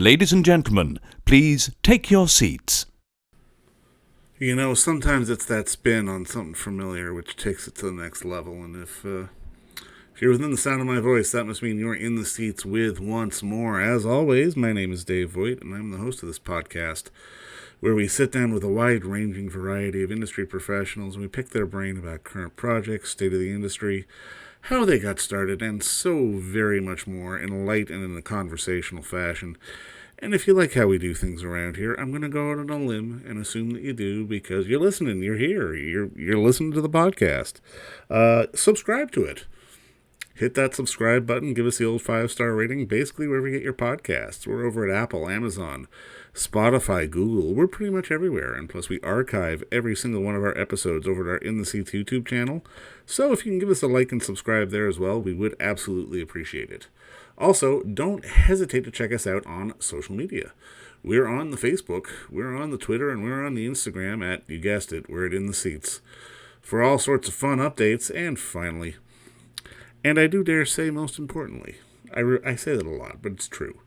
Ladies and gentlemen, please take your seats. You know, sometimes it's that spin on something familiar which takes it to the next level, and if you're within the sound of my voice, that must mean you're in the seats with once more. As always, my name is Dave Voigt, and I'm the host of this podcast, where we sit down with a wide-ranging variety of industry professionals, and we pick their brain about current projects, state of the industry, how they got started, and so very much more in a light and in a conversational fashion. And if you like how we do things around here, I'm going to go out on a limb and assume that you do because you're listening, you're here, you're listening to the podcast. Subscribe to it. Hit that subscribe button, give us the old 5-star rating, basically wherever you get your podcasts. We're over at Apple, Amazon, Spotify, Google. We're pretty much everywhere. And plus, we archive every single one of our episodes over at our In the Seats YouTube channel. So if you can give us a like and subscribe there as well, we would absolutely appreciate it. Also, don't hesitate to check us out on social media. We're on the Facebook, we're on the Twitter, and we're on the Instagram at, you guessed it, we're at In the Seats, for all sorts of fun updates. And finally, and I do dare say most importantly, I say that a lot, but it's true,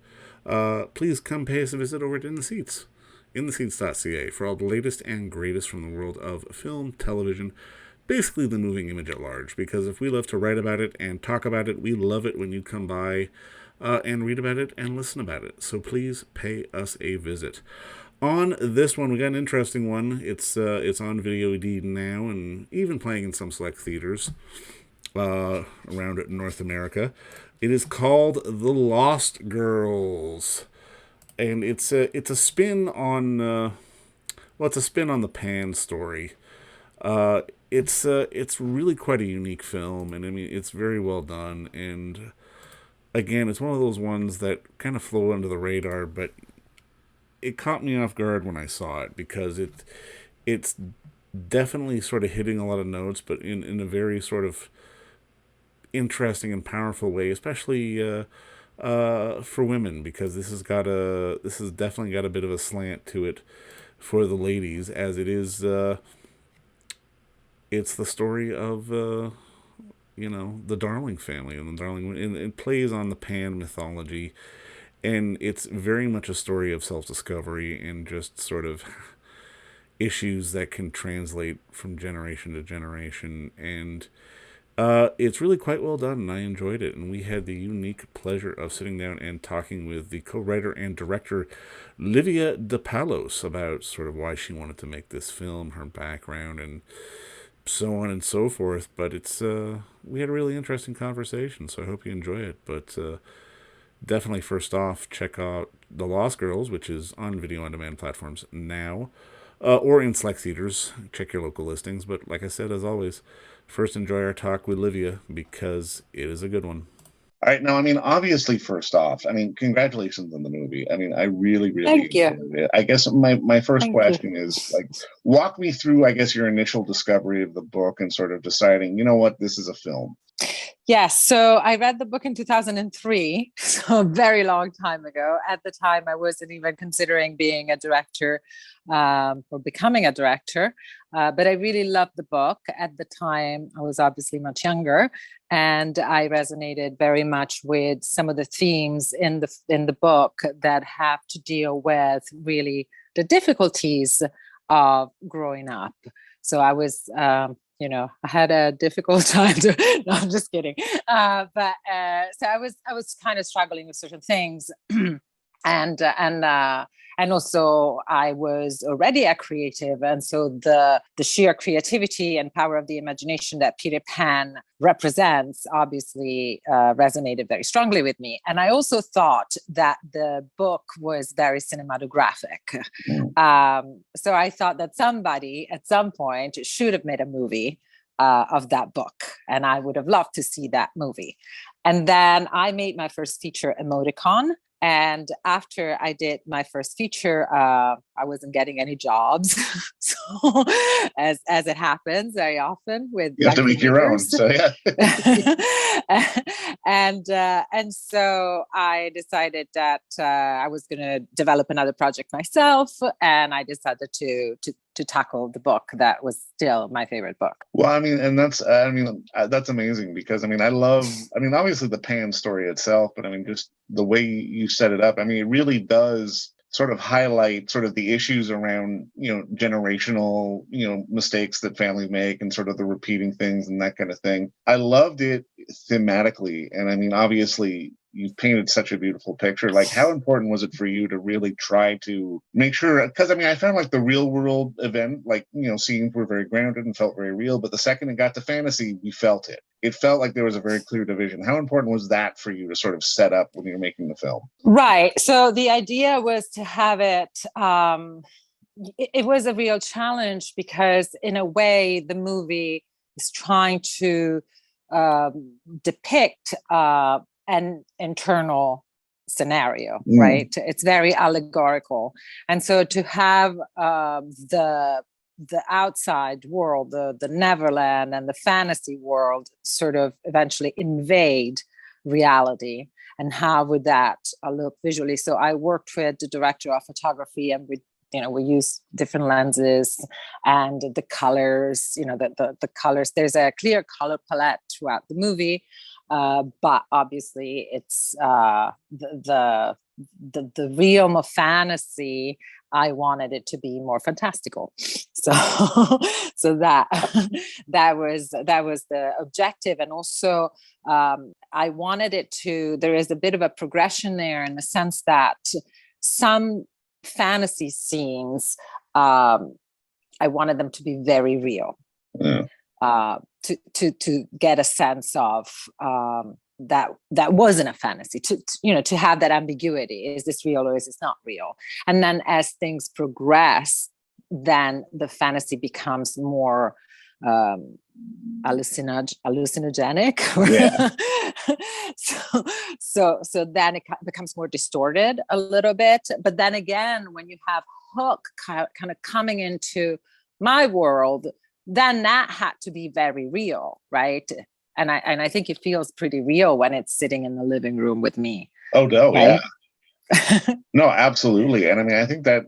please come pay us a visit over at In the Seats, intheseats.ca, for all the latest and greatest from the world of film, television, basically the moving image at large, because if we love to write about it and talk about it, we love it when you come by and read about it and listen about it. So please pay us a visit. On this one, we got an interesting one. It's on video indeed now, and even playing in some select theaters around North America. It is called The Lost Girls, and it's a spin on it's a spin on the Pan story. It's really quite a unique film, and I mean, it's very well done, and again, it's one of those ones that kind of flew under the radar, but it caught me off guard when I saw it, because it's definitely sort of hitting a lot of notes, but in a very sort of interesting and powerful way, especially for women, because this has definitely got a bit of a slant to it for the ladies, as it is it's the story of, the Darling family, and the Darling, and it plays on the Pan mythology, and it's very much a story of self-discovery and just sort of issues that can translate from generation to generation, and it's really quite well done, and I enjoyed it, and we had the unique pleasure of sitting down and talking with the co-writer and director, Livia De Paolis, about sort of why she wanted to make this film, her background, and so on and so forth. But we had a really interesting conversation, so I hope you enjoy it. But definitely, first off, check out The Lost Girls, which is on video-on-demand platforms now, or in select theaters. Check your local listings. But like I said, as always, first enjoy our talk with Livia, because it is a good one. All right. Now, I mean, obviously, first off, I mean, congratulations on the movie. I mean, I really, really Thank you. enjoyed it. I guess my first Thank question you. is, like, walk me through, I guess, your initial discovery of the book and sort of deciding, you know what, this is a film. Yes. So I read the book in 2003, so a very long time ago. At the time, I wasn't even considering being a director or becoming a director. But I really loved the book. At the time, I was obviously much younger, and I resonated very much with some of the themes in the book that have to deal with really the difficulties of growing up. So I was I had a difficult time no, I'm just kidding. So I was kind of struggling with certain things. And also I was already a creative. And so the sheer creativity and power of the imagination that Peter Pan represents obviously resonated very strongly with me. And I also thought that the book was very cinematographic. So I thought that somebody at some point should have made a movie of that book. And I would have loved to see that movie. And then I made my first feature, Emoticon. And after I did my first feature, I wasn't getting any jobs. So as it happens very often with You have to young make your own. filmmakers. So yeah. And so I decided that I was going to develop another project myself, and I decided to tackle the book that was still my favorite book. Well, I mean, and that's amazing because obviously the Pan story itself, but I mean, just the way you set it up, I mean, it really does sort of highlight sort of the issues around, generational, mistakes that families make and sort of the repeating things and that kind of thing. I loved it thematically. And I mean, obviously, you painted such a beautiful picture. Like, how important was it for you to really try to make sure? Because I mean, I found like the real world event, like, scenes were very grounded and felt very real. But the second it got to fantasy, we felt it. It felt like there was a very clear division. How important was that for you to sort of set up when you're making the film? Right. So the idea was to have it. It was a real challenge because, in a way, the movie is trying to depict an internal scenario, right? It's very allegorical. And so to have the outside world, the Neverland and the fantasy world sort of eventually invade reality, and how would that look visually? So I worked with the director of photography, and we use different lenses and the colors, the colors. There's a clear color palette throughout the movie. But obviously it's the realm of fantasy. I wanted it to be more fantastical. So that was the objective. And also I wanted it to, there is a bit of a progression there in the sense that some fantasy scenes, I wanted them to be very real. Yeah. To get a sense of that wasn't a fantasy, to have that ambiguity. Is this real or is this not real? And then as things progress, then the fantasy becomes more hallucinogenic. Yeah. So then it becomes more distorted a little bit. But then again, when you have Hook kind of coming into my world, then that had to be very real, right? And I think it feels pretty real when it's sitting in the living room with me. Oh no, right? Yeah. No, absolutely. And I mean, I think that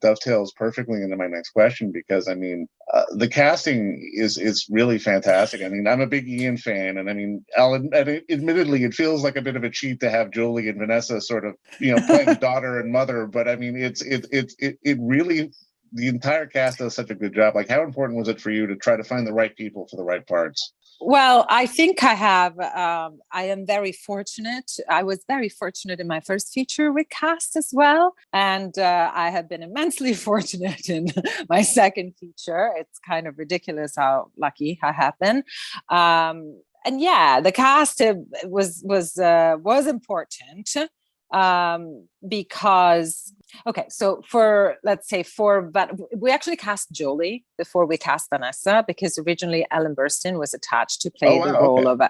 dovetails perfectly into my next question, because I mean, the casting is really fantastic. I mean, I'm a big Ian fan, and I mean, admittedly, it feels like a bit of a cheat to have Jolie and Vanessa sort of, playing daughter and mother, but I mean, it really, the entire cast does such a good job. Like, how important was it for you to try to find the right people for the right parts? Well, I think I have. I am very fortunate. I was very fortunate in my first feature with cast as well. And I have been immensely fortunate in my second feature. It's kind of ridiculous how lucky I have been. And yeah, the cast was important. Because, okay, so but we actually cast Jolie before we cast Vanessa, because originally Ellen Burstyn was attached to play the role of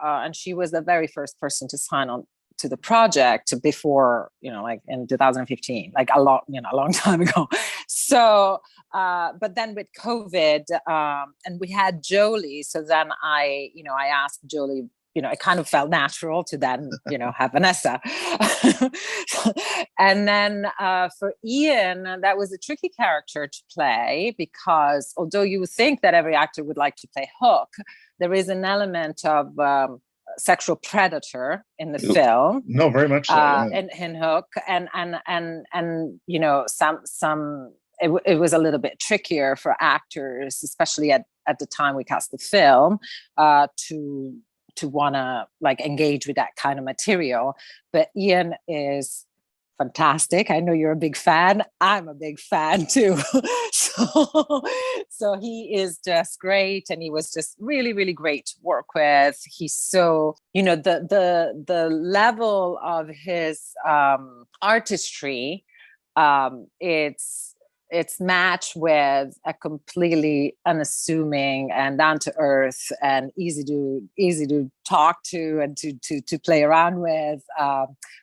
and she was the very first person to sign on to the project before, like in 2015, like a long time ago. So but then with COVID, and we had Jolie, so then I asked Jolie, it kind of felt natural to then, have Vanessa. And then for Ian, that was a tricky character to play, because although you would think that every actor would like to play Hook, there is an element of sexual predator in the film. No, very much so. Yeah. In Hook, and some. It was a little bit trickier for actors, especially at the time we cast the film, to want to like engage with that kind of material. But Ian is fantastic. I know you're a big fan. I'm a big fan too. So he is just great, and he was just really, really great to work with. He's so, the level of his artistry, it's it's matched with a completely unassuming and down to earth and easy to talk to and to play around with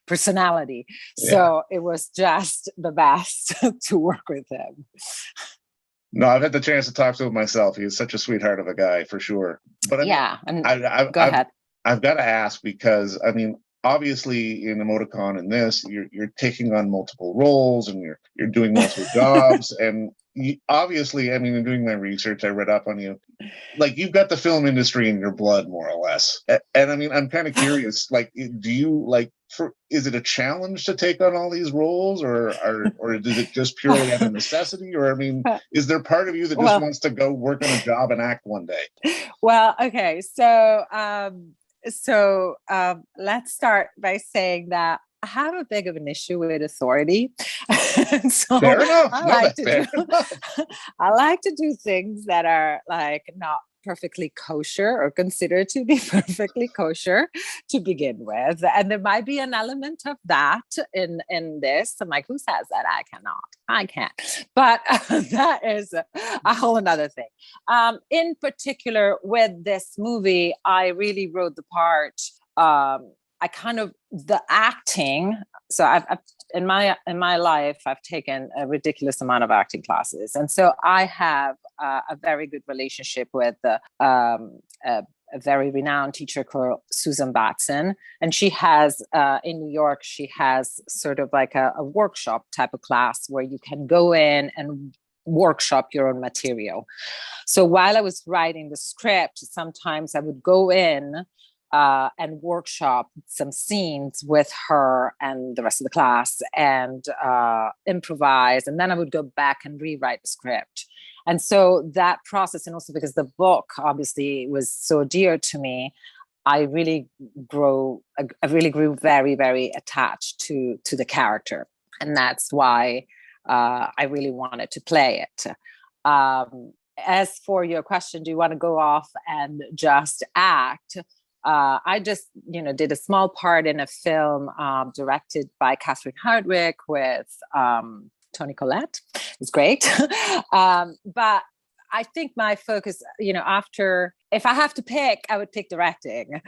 personality. Yeah. So it was just the best to work with him. No, I've had the chance to talk to him myself. He's such a sweetheart of a guy, for sure. But I Yeah, mean, and go ahead. I've got to ask, because I mean, obviously in Emoticon and this, you're taking on multiple roles and you're doing multiple jobs, and obviously, I mean, in doing my research, I read up on you. Like, you've got the film industry in your blood, more or less. And I mean, I'm kind of curious. Like, do you like? Is it a challenge to take on all these roles, or is it just purely out of necessity? Or I mean, is there part of you that just wants to go work on a job and act one day? Well, okay, so let's start by saying that I have a big of an issue with authority. So fair enough. I like to do things that are like not perfectly kosher or considered to be perfectly kosher to begin with. And there might be an element of that in this. I'm like, who says that? I can't. But that is a whole another thing. In particular, with this movie, I really wrote the part. I kind of the acting. So I've in my life, I've taken a ridiculous amount of acting classes, and so I have a very good relationship with a very renowned teacher called Susan Batson, and she has in New York. She has sort of like a workshop type of class where you can go in and workshop your own material. So while I was writing the script, sometimes I would go in and workshop some scenes with her and the rest of the class and improvise. And then I would go back and rewrite the script. And so that process, and also because the book obviously was so dear to me, I really grew very, very attached to the character. And that's why I really wanted to play it. As for your question, do you want to go off and just act? I just, did a small part in a film directed by Catherine Hardwicke with Toni Collette. It's great. But I think my focus, if I have to pick, I would pick directing.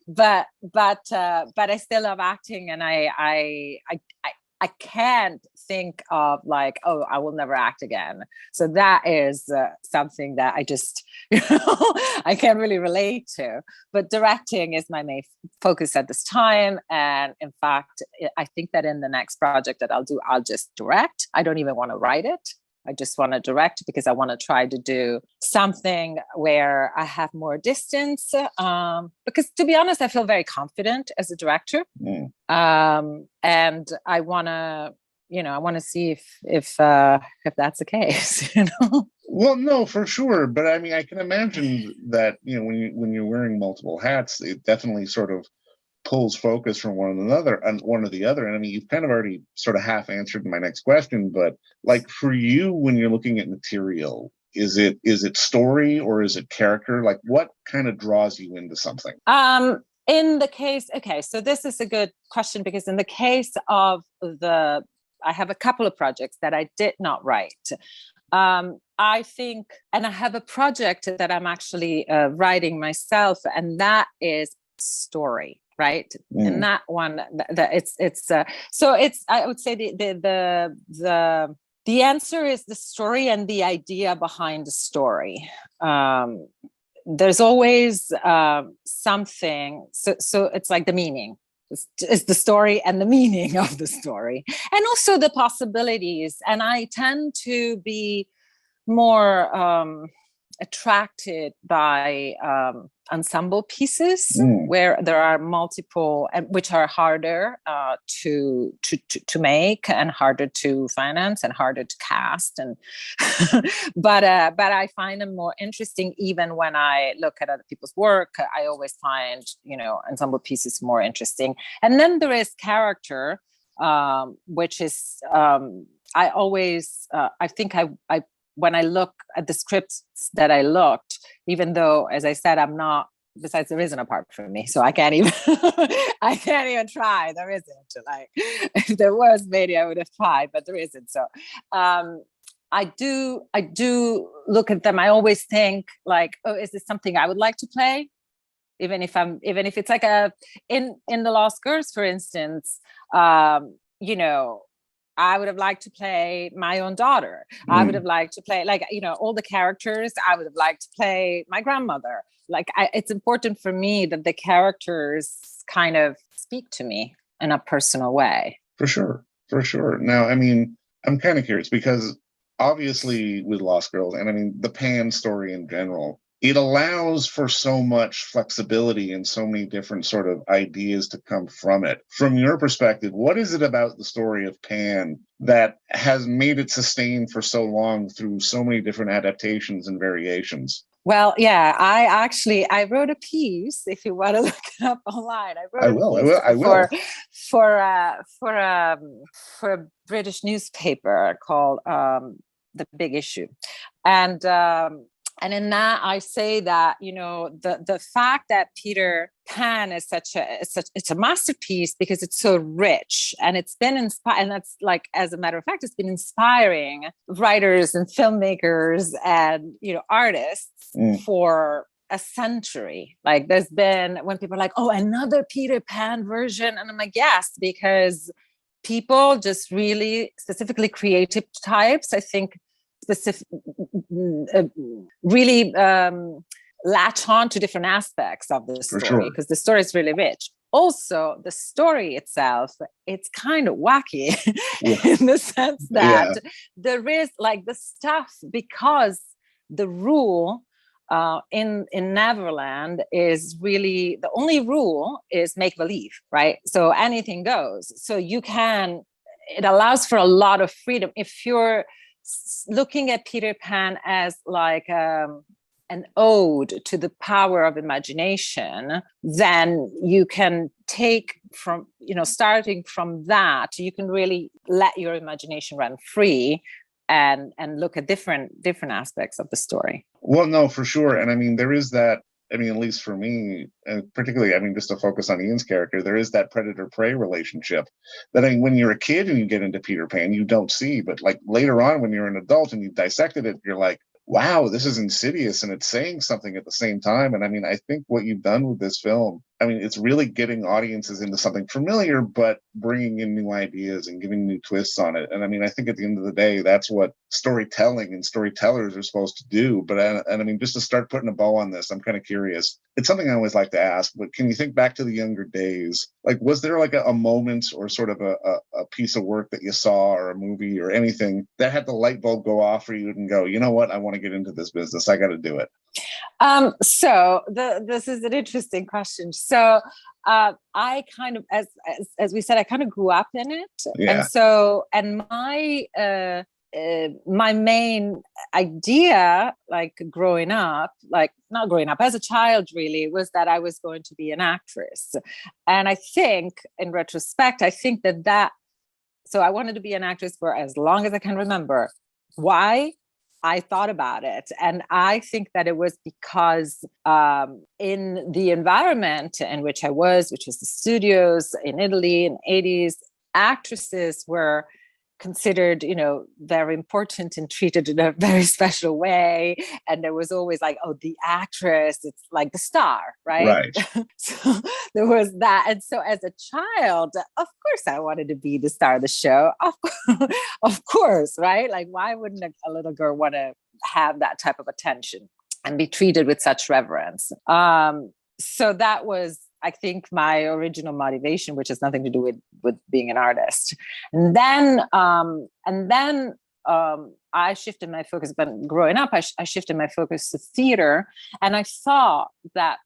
but I still love acting, and I can't think of like, oh, I will never act again. So that is something that I just, I can't really relate to. But directing is my main focus at this time. And in fact, I think that in the next project that I'll do, I'll just direct. I don't even want to write it. I just want to direct because I want to try to do something where I have more distance. Because to be honest, I feel very confident as a director. And I want to, see if that's the case, Well, no, for sure. But I mean, I can imagine that, when you're wearing multiple hats, it definitely sort of pulls focus from one or the other. And I mean, you've kind of already sort of half answered my next question, but like for you, when you're looking at material, is it story or is it character? Like, what kind of draws you into something? In the case, okay, so this is a good question, because in the case of I have a couple of projects that I did not write. I think, and I have a project that I'm actually writing myself, and that is story. Right. And that one, so it's, I would say the answer is the story and the idea behind the story. There's always something. So it's like the meaning. It's the story and the meaning of the story, and also the possibilities. And I tend to be more attracted by ensemble pieces where there are multiple, which are harder to make and harder to finance and harder to cast, and but I find them more interesting. Even when I look at other people's work, I always find ensemble pieces more interesting. And then there is character, which is I always I think I when I look at the scripts that I looked, even though, as I said, I'm not besides there isn't a part for me, so I can't even I can't even try. There isn't. Like, if there was, maybe I would have tried, but there isn't. So I do look at them. I always think like, oh, is this something I would like to play? Even if it's like in The Lost Girls, for instance, you know, I would have liked to play my own daughter. I would have liked to play, like, you know, all the characters. I would have liked to play my grandmother. Like, it's important for me that the characters kind of speak to me in a personal way. For sure. Now, I mean, I'm kind of curious because obviously with Lost Girls, and I mean, the Pan story in general, it allows for so much flexibility and so many different sort of ideas to come from it. From your perspective, what is it about the story of Pan that has made it sustain for so long through so many different adaptations and variations? Well, yeah, I wrote a piece. If you want to look it up online, I will. For a British newspaper called The Big Issue, and in that, I say that, you know, the fact that Peter Pan is it's a masterpiece because it's so rich, and it's been inspired. And that's, like, as a matter of fact, it's been inspiring writers and filmmakers and, you know, artists for a century. Like, there's been, when people are like, oh, another Peter Pan version. And I'm like, yes, because people just really, specifically creative types, I think, really latch on to different aspects of the story, because the story is really rich. Also, the story itself, it's kind of wacky in the sense that there is, like, the stuff, because the rule in Neverland is really, the only rule is make believe, right? So anything goes. So it allows for a lot of freedom. If you're looking at Peter Pan as like an ode to the power of imagination, then you can take from, you know, starting from that, you can really let your imagination run free and look at different aspects of the story. Well, no, for sure. And I mean, there is that, I mean, at least for me, and particularly, I mean, just to focus on Ian's character, there is that predator-prey relationship that, I mean, when you're a kid and you get into Peter Pan, you don't see, but like later on when you're an adult and you've dissected it, you're like, wow, this is insidious and it's saying something at the same time. And I mean, I think what you've done with this film, I mean, it's really getting audiences into something familiar, but bringing in new ideas and giving new twists on it. And I mean, I think at the end of the day, that's what storytelling and storytellers are supposed to do. But I mean, just to start putting a bow on this, I'm kind of curious. It's something I always like to ask, but can you think back to the younger days? Like, was there like a moment or sort of a piece of work that you saw or a movie or anything that had the light bulb go off for you and go, you know what, I want to get into this business. I got to do it. So this is an interesting question. So I kind of, as we said, I kind of grew up in it. Yeah. And my main idea, like growing up, like not growing up, as a child really, was that I was going to be an actress. And I think in retrospect, I think so I wanted to be an actress for as long as I can remember. Why? I thought about it. And I think that it was because in the environment in which I was, which was the studios in Italy in the 80s, actresses were considered, you know, very important and treated in a very special way. And there was always like, oh, the actress, it's like the star, right? So there was that. And so as a child, of course, I wanted to be the star of the show. Of course, right? Like, why wouldn't a little girl want to have that type of attention and be treated with such reverence? So that was, I think, my original motivation, which has nothing to do with being an artist. And then I shifted my focus. But growing up, I shifted my focus to theater, and I saw that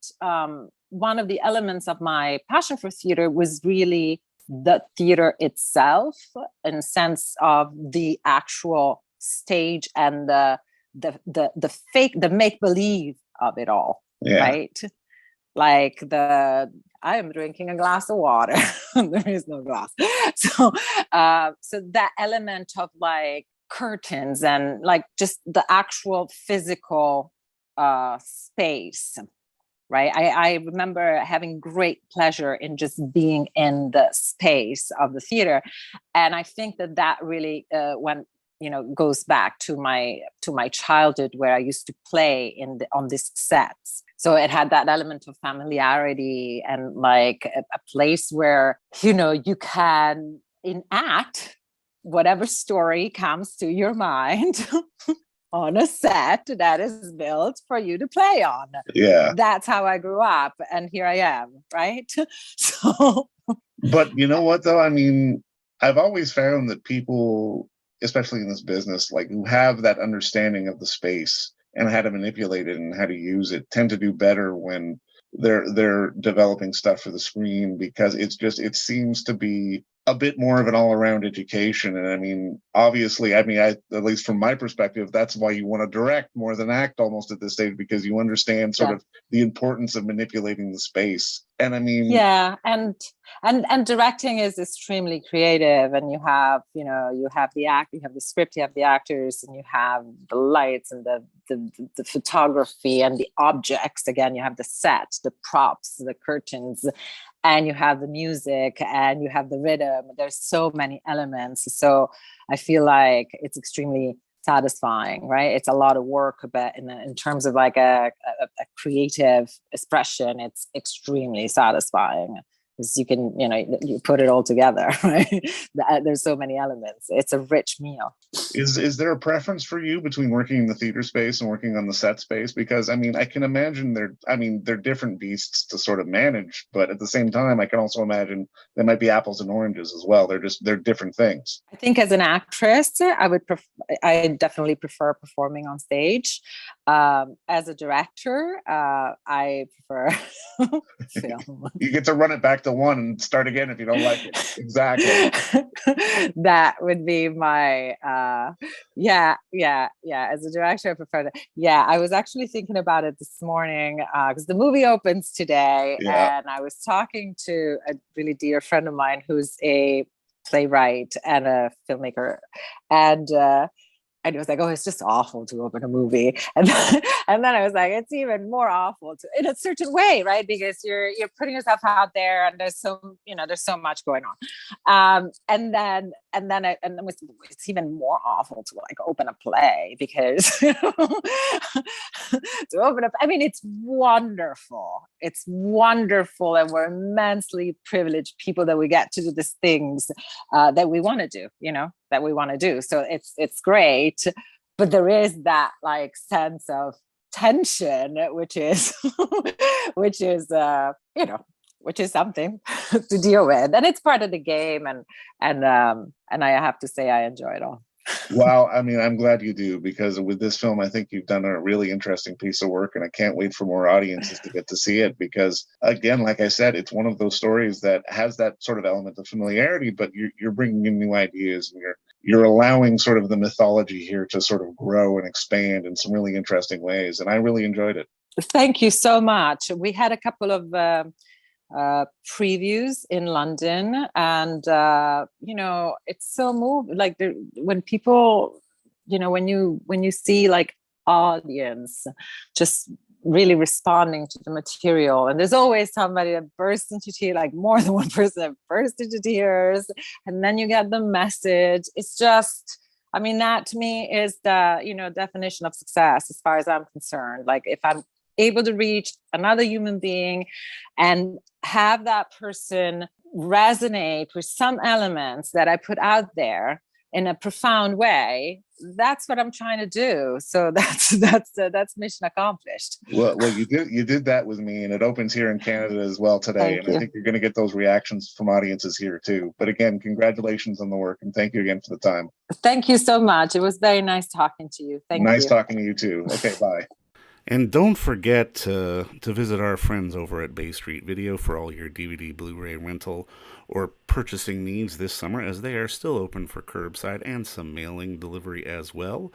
one of the elements of my passion for theater was really the theater itself, in the sense of the actual stage and the fake, the make believe of it all, right? Like I am drinking a glass of water. There is no glass. So that element of like curtains and like just the actual physical space right? I remember having great pleasure in just being in the space of the theater. And I think that really goes back to my childhood, where I used to play on these sets. So it had that element of familiarity and like a place where, you can enact whatever story comes to your mind on a set that is built for you to play on. Yeah. That's how I grew up. And here I am, right? So. But you know what, though? I mean, I've always found that people, especially in this business, like who have that understanding of the space and how to manipulate it and how to use it, tend to do better when they're developing stuff for the screen, because it seems to be a bit more of an all-around education. And I mean, obviously, I at least from my perspective, that's why you want to direct more than act almost at this stage, because you understand sort of the importance of manipulating the space. And I mean, yeah, and directing is extremely creative, and you have the script, you have the actors, and you have the lights and the photography and the objects. Again, you have the set, the props, the curtains, and you have the music, and you have the rhythm. There's so many elements. So I feel like it's extremely satisfying, right? It's a lot of work, but in terms of like a creative expression, it's extremely satisfying, because you can, you put it all together, right? There's so many elements. It's a rich meal. Is there a preference for you between working in the theater space and working on the set space? Because I mean, I can imagine they're different beasts to sort of manage, but at the same time, I can also imagine they might be apples and oranges as well. They're different things. I think as an actress, I definitely prefer performing on stage. As a director, I prefer film. You get to run it back to one and start again if you don't like it. Exactly. That would be my yeah. As a director, I prefer that. Yeah, I was actually thinking about it this morning, because the movie opens today, and I was talking to a really dear friend of mine who's a playwright and a filmmaker, and it was like, oh, it's just awful to open a movie. And then I was like, it's even more awful in a certain way, right? Because you're putting yourself out there, and there's so much going on. And then it's even more awful to like open a play, because to open up, I mean, it's wonderful. It's wonderful. And we're immensely privileged people that we get to do these things that we want to do, that we want to do. So it's great, but there is that like sense of tension, which is something to deal with, and it's part of the game. And I have to say, I enjoy it all. Well, I mean, I'm glad you do, because with this film, I think you've done a really interesting piece of work, and I can't wait for more audiences to get to see it, because again, like I said, it's one of those stories that has that sort of element of familiarity, but you're bringing in new ideas, and you're allowing sort of the mythology here to sort of grow and expand in some really interesting ways. And I really enjoyed it. Thank you so much. We had a couple of previews in London, and it's so moving. Like when people, when you see like audience just really responding to the material, and there's always somebody that bursts into tears, like more than one person that bursts into tears, and then you get the message. It's just, I mean, that to me is the definition of success as far as I'm concerned. Like if I'm able to reach another human being and have that person resonate with some elements that I put out there in a profound way, that's what I'm trying to do. So that's mission accomplished. Well, you did that with me, and it opens here in Canada as well today. Thank and you. I think you're going to get those reactions from audiences here too. But again, congratulations on the work, and thank you again for the time. Thank you so much. It was very nice talking to you. Thank you. Nice talking to you too. Okay, bye. And don't forget to visit our friends over at Bay Street Video for all your DVD, Blu-ray rental, or purchasing needs this summer, as they are still open for curbside and some mailing delivery as well.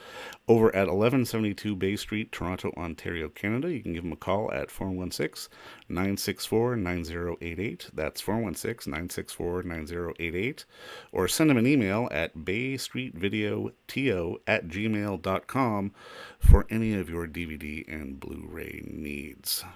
Over at 1172 Bay Street, Toronto, Ontario, Canada, you can give them a call at 416-964-9088. That's 416-964-9088. Or send them an email at baystreetvideoto@gmail.com for any of your DVD and Blu-ray needs.